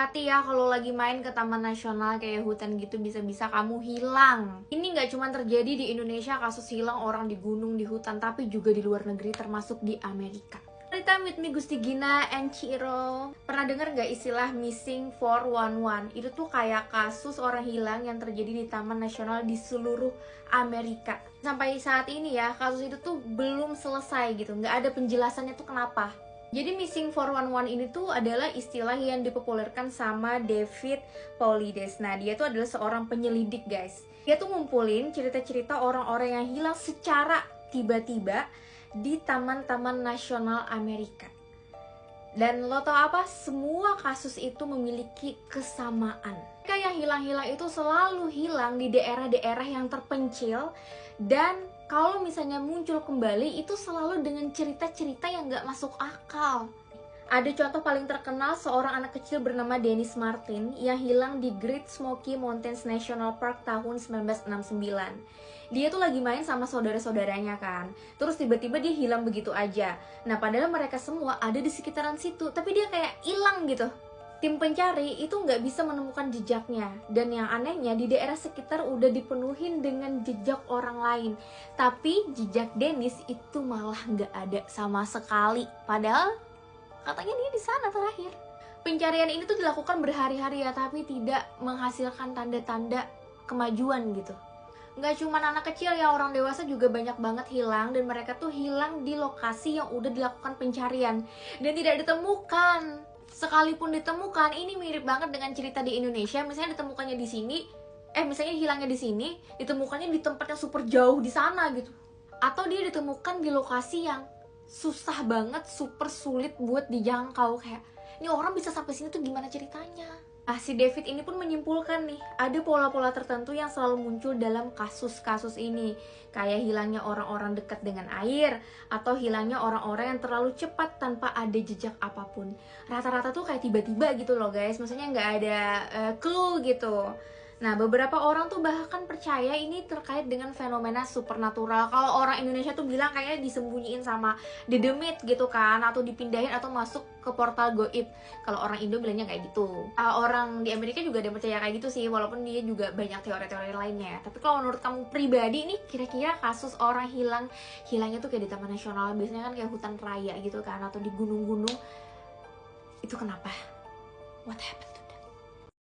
hati-hati ya kalau lagi main ke taman nasional kayak hutan gitu, bisa-bisa kamu hilang. Ini nggak cuma terjadi di Indonesia kasus hilang orang di gunung, di hutan, tapi juga di luar negeri termasuk di Amerika. Time with me Gusti Gina and Ciro. Pernah dengar nggak istilah missing 411? Itu tuh kayak kasus orang hilang yang terjadi di taman nasional di seluruh Amerika. Sampai saat ini ya, kasus itu tuh belum selesai gitu, nggak ada penjelasannya tuh kenapa. Jadi missing 411 ini tuh adalah istilah yang dipopulerkan sama David Paulides. Nah, dia tuh adalah seorang penyelidik, guys. Dia tuh ngumpulin cerita-cerita orang-orang yang hilang secara tiba-tiba di taman-taman nasional Amerika. Dan lo tau apa? Semua kasus itu memiliki kesamaan. Mereka yang hilang-hilang itu selalu hilang di daerah-daerah yang terpencil. Dan kalau misalnya muncul kembali, itu selalu dengan cerita-cerita yang gak masuk akal. Ada contoh paling terkenal seorang anak kecil bernama Dennis Martin yang hilang di Great Smoky Mountains National Park tahun 1969. Dia tuh lagi main sama saudara-saudaranya kan. Terus tiba-tiba dia hilang begitu aja. Nah, padahal mereka semua ada di sekitaran situ, tapi dia kayak hilang gitu. Tim pencari itu nggak bisa menemukan jejaknya. Dan yang anehnya di daerah sekitar udah dipenuhin dengan jejak orang lain. Tapi jejak Dennis itu malah nggak ada sama sekali. Padahal katanya dia di sana terakhir. Pencarian ini tuh dilakukan berhari-hari ya, tapi tidak menghasilkan tanda-tanda kemajuan gitu. Nggak cuma anak kecil ya, orang dewasa juga banyak banget hilang. Dan mereka tuh hilang di lokasi yang udah dilakukan pencarian dan tidak ditemukan. Sekalipun ditemukan, ini mirip banget dengan cerita di Indonesia. Misalnya ditemukannya di sini, misalnya hilangnya di sini, ditemukannya di tempat yang super jauh di sana gitu. Atau dia ditemukan di lokasi yang susah banget, super sulit buat dijangkau. Kayak, ini orang bisa sampai sini tuh gimana ceritanya? Si David ini pun menyimpulkan nih, ada pola-pola tertentu yang selalu muncul dalam kasus-kasus ini. Kayak hilangnya orang-orang dekat dengan air, atau hilangnya orang-orang yang terlalu cepat tanpa ada jejak apapun. Rata-rata tuh kayak tiba-tiba gitu loh guys, maksudnya nggak ada clue gitu. Nah, beberapa orang tuh bahkan percaya ini terkait dengan fenomena supernatural. Kalau orang Indonesia tuh bilang kayaknya disembunyiin sama dedemit gitu kan, atau dipindahin atau masuk ke portal goib. Kalau orang Indo bilangnya kayak gitu. Orang di Amerika juga ada yang percaya kayak gitu sih, walaupun dia juga banyak teori-teori lainnya. Tapi kalau menurut kamu pribadi nih, kira-kira kasus orang hilangnya tuh kayak di taman nasional, biasanya kan kayak hutan raya gitu kan, atau di gunung-gunung, itu kenapa? What happened?